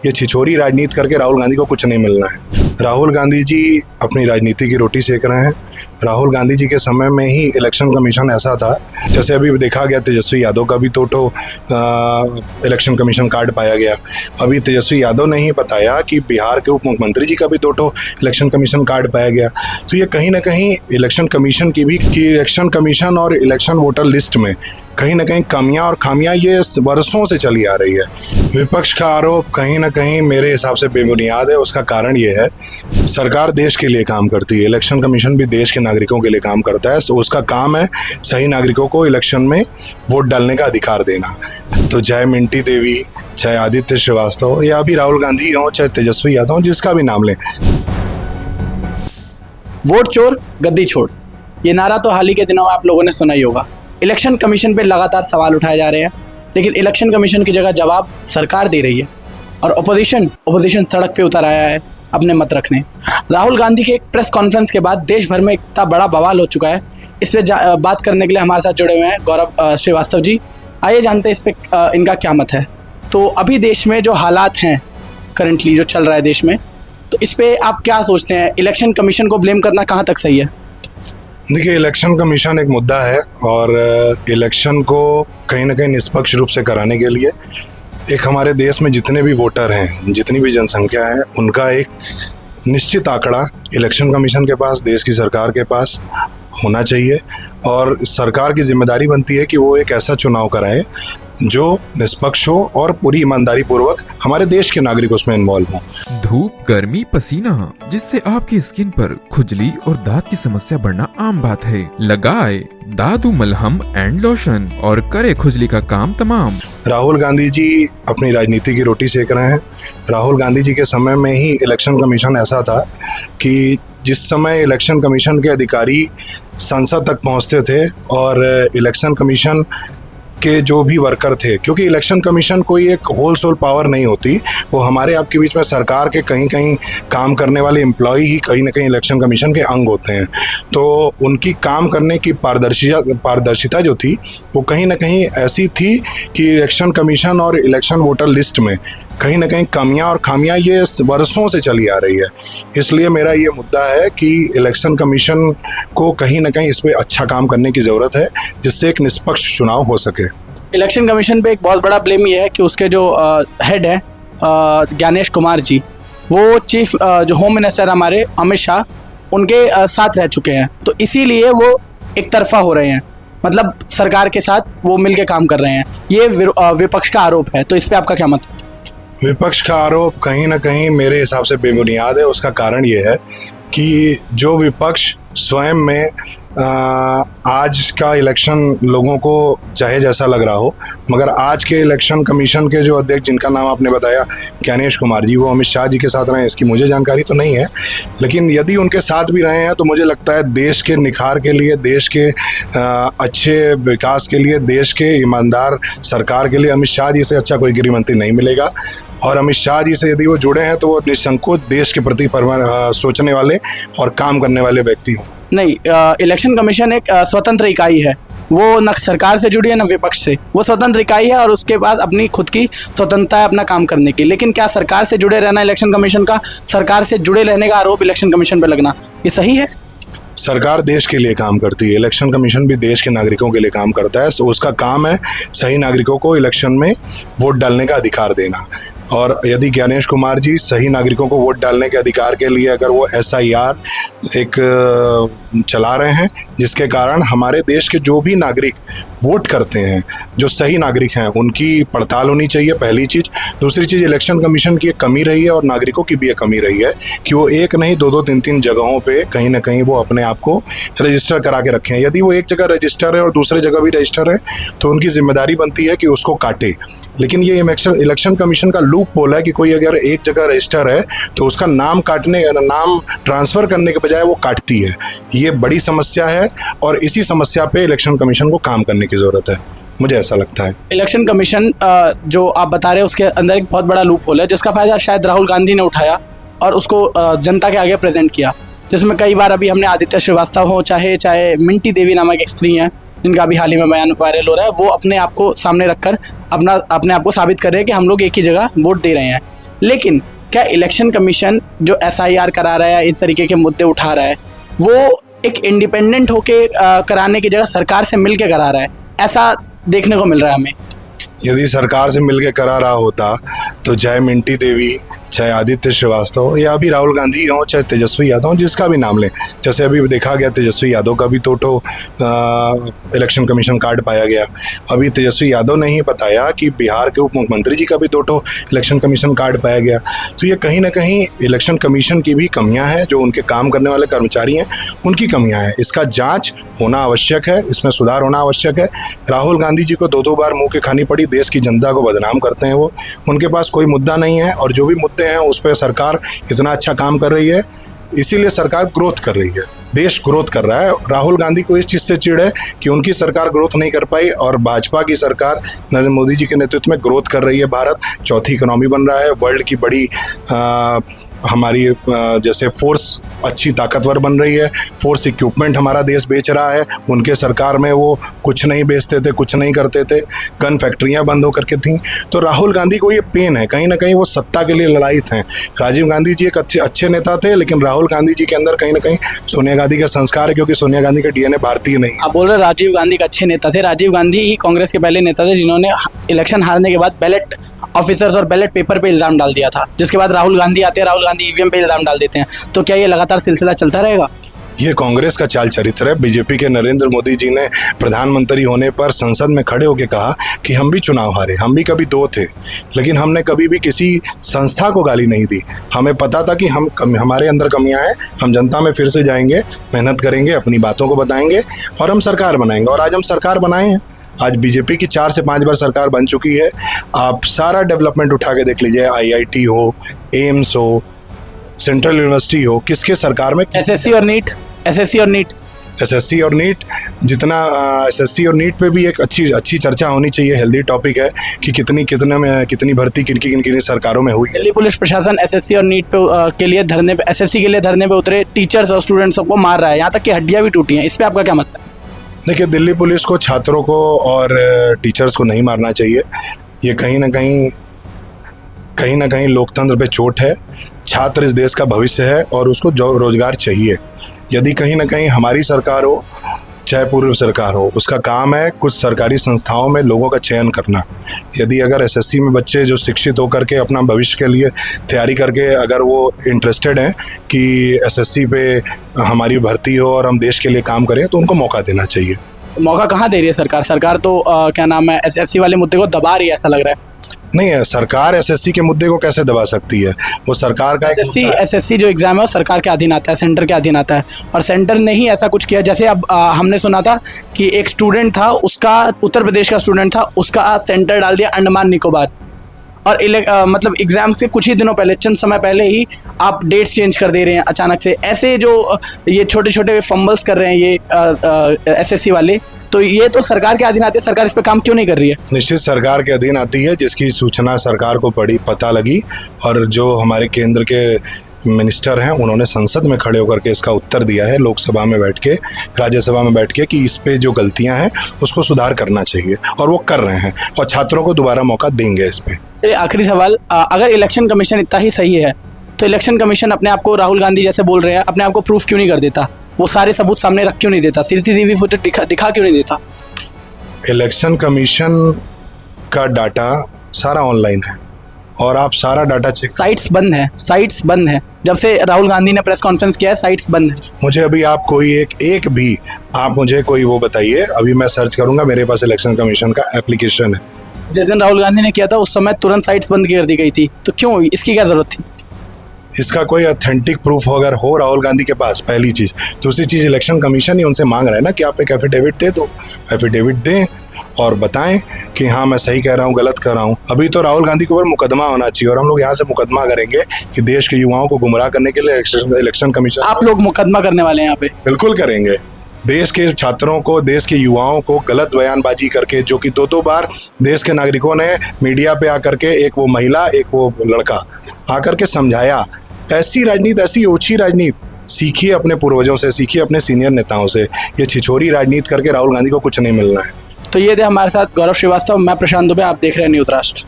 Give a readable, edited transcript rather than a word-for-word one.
ये छिछोरी राजनीति करके राहुल गांधी को कुछ नहीं मिलना है। राहुल गांधी जी अपनी राजनीति की रोटी सेक रहे हैं। राहुल गांधी जी के समय में ही इलेक्शन कमीशन ऐसा था, जैसे अभी देखा गया तेजस्वी यादव का भी तो इलेक्शन कमीशन कार्ड पाया गया। अभी तेजस्वी यादव ने ही बताया कि बिहार के उप मुख्यमंत्री जी का भी दो इलेक्शन कमीशन कार्ड पाया गया। तो ये कहीं ना कहीं इलेक्शन कमीशन की भी कि इलेक्शन कमीशन और इलेक्शन वोटर लिस्ट में कहीं ना कहीं कमियां और खामियां ये वर्षों से चली आ रही है। विपक्ष का आरोप कहीं ना कहीं मेरे हिसाब से बेबुनियाद है। उसका कारण ये है, सरकार देश के लिए काम करती है, इलेक्शन कमीशन भी देश के नागरिकों के लिए काम करता है। तो उसका काम है सही नागरिकों को इलेक्शन में वोट डालने का अधिकार देना। तो चाहे मिंटी देवी, चाहे आदित्य श्रीवास्तव या अभी राहुल गांधी हो, चाहे तेजस्वी यादव, जिसका भी नाम लें। वोट चोर गद्दी छोड़, ये नारा तो हाल ही के दिनों में आप लोगों ने सुना ही होगा। इलेक्शन कमीशन पे लगातार सवाल उठाए जा रहे हैं, लेकिन इलेक्शन कमीशन की जगह जवाब सरकार दे रही है और ओपोजिशन सड़क पे उतर आया है अपने मत रखने। राहुल गांधी के एक प्रेस कॉन्फ्रेंस के बाद देश भर में इतना बड़ा बवाल हो चुका है। इस पर बात करने के लिए हमारे साथ जुड़े हुए हैं गौरव श्रीवास्तव जी। आइए जानते हैं इस पर इनका क्या मत है। तो अभी देश में जो हालात हैं करंटली जो चल रहा है देश में, तो इस पर आप क्या सोचते हैं? इलेक्शन कमीशन को ब्लेम करना कहाँ तक सही है? देखिए, इलेक्शन कमीशन एक मुद्दा है और इलेक्शन को कहीं ना कहीं निष्पक्ष रूप से कराने के लिए एक हमारे देश में जितने भी वोटर हैं, जितनी भी जनसंख्या है, उनका एक निश्चित आंकड़ा इलेक्शन कमीशन के पास, देश की सरकार के पास होना चाहिए। और सरकार की जिम्मेदारी बनती है कि वो एक ऐसा चुनाव कराए जो निष्पक्ष हो और पूरी ईमानदारी पूर्वक हमारे देश के नागरिक उसमें इन्वॉल्व हों। धूप, गर्मी, पसीना, जिससे आपकी स्किन पर खुजली और दांत की समस्या बढ़ना आम बात है। लगाए दादू मलहम एंड लोशन और करे खुजली का काम तमाम। राहुल गांधी जी अपनी राजनीति की रोटी सेक रहे हैं। राहुल गांधी जी के समय में ही इलेक्शन कमीशन ऐसा था कि जिस समय इलेक्शन कमीशन के अधिकारी संसद तक पहुंचते थे और इलेक्शन कमीशन के जो भी वर्कर थे, क्योंकि इलेक्शन कमीशन कोई एक होल सोल पावर नहीं होती, वो हमारे आपके बीच में सरकार के कहीं कहीं काम करने वाले एम्प्लॉय ही कहीं ना कहीं इलेक्शन कमीशन के अंग होते हैं। तो उनकी काम करने की पारदर्शिता जो थी वो कहीं ना कहीं ऐसी थी कि इलेक्शन कमीशन और इलेक्शन वोटर लिस्ट में कहीं ना कहीं कमियां और खामियां ये वर्षों से चली आ रही है। इसलिए मेरा ये मुद्दा है कि इलेक्शन कमीशन को कहीं ना कहीं इस पर अच्छा काम करने की ज़रूरत है, जिससे एक निष्पक्ष चुनाव हो सके। इलेक्शन कमीशन पे एक बहुत बड़ा ब्लेम ये है कि उसके जो हेड है ज्ञानेश कुमार जी, वो चीफ जो होम मिनिस्टर हमारे अमित शाह, उनके साथ रह चुके हैं। तो इसीलिए वो एक तरफा हो रहे हैं, मतलब सरकार के साथ वो मिल के काम कर रहे हैं। ये विपक्ष का आरोप है, तो इस पर आपका क्या मत? विपक्ष का आरोप कहीं ना कहीं मेरे हिसाब से बेबुनियाद है। उसका कारण ये है कि जो विपक्ष स्वयं में आज का इलेक्शन लोगों को चाहे जैसा लग रहा हो, मगर आज के इलेक्शन कमीशन के जो अध्यक्ष, जिनका नाम आपने बताया ज्ञानेश कुमार जी, वो अमित शाह जी के साथ रहे हैं, इसकी मुझे जानकारी तो नहीं है। लेकिन यदि उनके साथ भी रहे हैं तो मुझे लगता है देश के निखार के लिए, देश के अच्छे विकास के लिए, देश के ईमानदार सरकार के लिए अमित शाह जी से अच्छा कोई गृह मंत्री नहीं मिलेगा। और अमित शाह जी से यदि वो जुड़े हैं तो वो निसंकोच देश के प्रति सोचने वाले और काम करने वाले व्यक्ति हों। नहीं, इलेक्शन कमीशन एक स्वतंत्र इकाई है, वो न सरकार से जुड़ी है न विपक्ष से। वो स्वतंत्र इकाई है और उसके बाद अपनी खुद की स्वतंत्रता है अपना काम करने की। लेकिन क्या सरकार से जुड़े रहना इलेक्शन कमीशन का, सरकार से जुड़े रहने का आरोप इलेक्शन कमीशन पर लगना, ये सही है? सरकार देश के लिए काम करती है, इलेक्शन कमीशन भी देश के नागरिकों के लिए काम करता है। तो उसका काम है सही नागरिकों को इलेक्शन में वोट डालने का अधिकार देना। और यदि ज्ञानेश कुमार जी सही नागरिकों को वोट डालने के अधिकार के लिए अगर वो SIR एक चला रहे हैं, जिसके कारण हमारे देश के जो भी नागरिक वोट करते हैं, जो सही नागरिक हैं, उनकी पड़ताल होनी चाहिए, पहली चीज़। दूसरी चीज़, इलेक्शन कमीशन की एक कमी रही है और नागरिकों की भी एक कमी रही है कि वो एक नहीं दो 3 जगहों पे कहीं ना कहीं वो अपने आप को रजिस्टर करा के रखें। यदि वो एक जगह रजिस्टर है और दूसरे जगह भी रजिस्टर है तो उनकी जिम्मेदारी बनती है कि उसको काटे। लेकिन ये इलेक्शन कमीशन का लूप होल है कि कोई अगर एक जगह रजिस्टर है तो उसका नाम ट्रांसफ़र करने के बजाय वो काटती है। ये बड़ी समस्या है और इसी समस्या पे इलेक्शन कमीशन को काम करने की ज़रूरत है, मुझे ऐसा लगता है। इलेक्शन कमीशन जो आप बता रहे हैं उसके अंदर एक बहुत बड़ा लूप होल है, जिसका फ़ायदा शायद राहुल गांधी ने उठाया और उसको जनता के आगे प्रेजेंट किया, जिसमें कई बार अभी हमने आदित्य श्रीवास्तव हो, चाहे मिंटी देवी नामक एक स्त्री हैं जिनका अभी हाल ही में बयान वायरल हो रहा है, वो अपने आप को सामने रखकर अपने आप को साबित कर रहे हैं कि हम लोग एक ही जगह वोट दे रहे हैं। लेकिन क्या इलेक्शन कमीशन जो SIR करा रहा है, इस तरीके के मुद्दे उठा रहा है, वो एक इंडिपेंडेंट होके कराने की जगह सरकार से मिल के करा रहा है, ऐसा देखने को मिल रहा है हमें। यदि सरकार से मिलकर करा रहा होता तो चाहे मिंटी देवी, चाहे आदित्य श्रीवास्तव या अभी राहुल गांधी हो, चाहे तेजस्वी यादव हो, जिसका भी नाम लें, जैसे अभी देखा गया तेजस्वी यादव का भी तो इलेक्शन कमीशन कार्ड पाया गया। अभी तेजस्वी यादव ने ही बताया कि बिहार के उप मुख्यमंत्री जी का भी तो इलेक्शन कमीशन कार्ड पाया गया। तो ये कहीं ना कहीं इलेक्शन कमीशन की भी कमियां हैं, जो उनके काम करने वाले कर्मचारी हैं उनकी कमियां हैं। इसका जाँच होना आवश्यक है, इसमें सुधार होना आवश्यक है। राहुल गांधी जी को दो बार मुँह की खानी पड़ी, देश की जनता को बदनाम करते हैं वो, उनके पास कोई मुद्दा नहीं है, और जो भी मुद्दे हैं उस पर सरकार इतना अच्छा काम कर रही है, इसीलिए सरकार ग्रोथ कर रही है, देश ग्रोथ कर रहा है। राहुल गांधी को इस चीज़ से चिढ़ है कि उनकी सरकार ग्रोथ नहीं कर पाई और भाजपा की सरकार नरेंद्र मोदी जी के नेतृत्व में ग्रोथ कर रही है। भारत चौथी इकोनॉमी बन रहा है, वर्ल्ड की बड़ी हमारी जैसे फोर्स अच्छी ताकतवर बन रही है, फोर्स इक्विपमेंट हमारा देश बेच रहा है। उनके सरकार में वो कुछ नहीं बेचते थे, कुछ नहीं करते थे, गन फैक्ट्रियां बंद होकर के थीं। तो राहुल गांधी को ये पेन है, कहीं ना कहीं वो सत्ता के लिए लड़ाईत हैं। राजीव गांधी जी एक अच्छे नेता थे, लेकिन राहुल गांधी जी के अंदर कहीं ना कहीं सोनिया गांधी का संस्कार है, क्योंकि सोनिया गांधी का DNA भारतीय नहीं। आप बोल रहे राजीव गांधी के अच्छे नेता थे। राजीव गांधी ही कांग्रेस के पहले नेता थे जिन्होंने इलेक्शन हारने के बाद बैलेट ऑफिसर्स और बैलेट पेपर पे इल्ज़ाम डाल दिया था, जिसके बाद राहुल गांधी आते हैं, राहुल गांधी EVM पे इल्ज़ाम डाल देते हैं। तो क्या ये लगातार सिलसिला चलता रहेगा? ये कांग्रेस का चाल चरित्र है। बीजेपी के नरेंद्र मोदी जी ने प्रधानमंत्री होने पर संसद में खड़े होकर कहा कि हम भी चुनाव हारे, हम भी कभी 2 थे, लेकिन हमने कभी भी किसी संस्था को गाली नहीं दी। हमें पता था कि हमारे अंदर कमियां हैं, हम जनता में फिर से जाएंगे, मेहनत करेंगे, अपनी बातों को बताएंगे और हम सरकार बनाएंगे। और आज हम सरकार बनाए हैं। आज बीजेपी की 4 से 5 बार सरकार बन चुकी है। आप सारा डेवलपमेंट उठा के देख लीजिए, IIT हो, एम्स हो, सेंट्रल यूनिवर्सिटी हो, किसके सरकार में? SSC और नीट SSC और नीट जितना SSC और नीट पे भी एक अच्छी चर्चा होनी चाहिए। हेल्दी टॉपिक है कि कितनी भर्ती किन सरकारों में हुई। दिल्ली पुलिस प्रशासन SSC और नीट के लिए धरने पे, SSC के लिए धरने पे उतरे टीचर्स और स्टूडेंट्स सबको मार रहा है, यहाँ तक कि हड्डियाँ भी टूटी हैं। इस पर आपका क्या मतलब है? देखिए, दिल्ली पुलिस को, छात्रों को और टीचर्स को नहीं मारना चाहिए। ये कहीं ना कहीं लोकतंत्र पे चोट है। छात्र इस देश का भविष्य है और उसको रोजगार चाहिए। यदि कहीं ना कहीं हमारी सरकार हो चाहे पूर्व सरकार हो, उसका काम है कुछ सरकारी संस्थाओं में लोगों का चयन करना। यदि अगर SSC में बच्चे जो शिक्षित होकर के अपना भविष्य के लिए तैयारी करके अगर वो इंटरेस्टेड हैं कि SSC पे हमारी भर्ती हो और हम देश के लिए काम करें, तो उनको मौका देना चाहिए। मौका कहाँ दे रही है सरकार? सरकार तो क्या नाम है, SSC वाले मुद्दे को दबा रही है, ऐसा लग रहा है। नहीं है, सरकार SSC के मुद्दे को कैसे दबा सकती है? वो सरकार का SSC जो एग्जाम है वो सरकार के अधीन आता है, सेंटर के अधीन आता है, और सेंटर ने ही ऐसा कुछ किया। जैसे अब हमने सुना था कि एक स्टूडेंट था, उसका उत्तर प्रदेश का स्टूडेंट था, उसका सेंटर डाल दिया अंडमान निकोबार, और मतलब एग्जाम से कुछ ही दिनों पहले, चंद समय पहले ही आप डेट्स चेंज कर दे रहे हैं अचानक से। ऐसे जो ये छोटे छोटे फंबल्स कर रहे हैं ये SSC वाले, तो ये तो सरकार के अधीन आती है। सरकार इस पे काम क्यों नहीं कर रही है? निश्चित सरकार के अधीन आती है, जिसकी सूचना सरकार को पता लगी, और जो हमारे केंद्र के मिनिस्टर हैं उन्होंने संसद में खड़े होकर के इसका उत्तर दिया है, लोकसभा में बैठ के, राज्यसभा में बैठ के, कि इस पे जो गलतियां हैं उसको सुधार करना चाहिए, और वो कर रहे हैं, और छात्रों को दोबारा मौका देंगे इस पे। चलिए, आखिरी सवाल, अगर इलेक्शन कमीशन इतना ही सही है तो इलेक्शन कमीशन अपने आप को, राहुल गांधी जैसे बोल रहे हैं, अपने आप को प्रूफ क्यों नहीं कर देता? वो सारे सबूत सामने रख क्यों नहीं देता? CCTV फुटेज दिखा क्यों नहीं देता? इलेक्शन कमीशन का डाटा सारा ऑनलाइन है और आप सारा डाटा चेक। साइट्स बंद है। जब से राहुल गांधी ने प्रेस कॉन्फ्रेंस किया है, साइट्स बंद है। मुझे अभी आप कोई एक भी आप मुझे कोई वो बताइए, अभी मैं सर्च करूंगा, मेरे पास इलेक्शन कमीशन का एप्लीकेशन है। जिस दिन राहुल गांधी ने किया था उस समय तुरंत साइट्स बंद कर दी गई थी, तो क्यों, इसकी क्या जरूरत थी? इसका कोई ऑथेंटिक प्रूफ अगर हो राहुल गांधी के पास, पहली चीज़। दूसरी चीज़, इलेक्शन कमीशन ही उनसे मांग रहा है ना कि आप एक एफिडेविट दे दो, एफिडेविट दें और बताएं कि हाँ मैं सही कह रहा हूँ, गलत कर रहा हूँ। अभी तो राहुल गांधी के ऊपर मुकदमा होना चाहिए, और हम लोग यहाँ से मुकदमा करेंगे कि देश के युवाओं को गुमराह करने के लिए इलेक्शन कमीशन। आप लोग मुकदमा करने वाले हैं यहाँ पे? बिल्कुल करेंगे। देश के छात्रों को, देश के युवाओं को गलत बयानबाजी करके, जो कि 2 बार देश के नागरिकों ने मीडिया पे आकर के, एक वो महिला एक वो लड़का आकर के समझाया, ऐसी राजनीति, ऐसी ओछी राजनीति सीखिए अपने पूर्वजों से, सीखिए अपने सीनियर नेताओं से। ये छिछोरी राजनीति करके राहुल गांधी को कुछ नहीं मिलना है। तो ये थे हमारे साथ गौरव श्रीवास्तव, मैं प्रशांत दुबे, आप देख रहे हैं न्यूज़ राष्ट्र।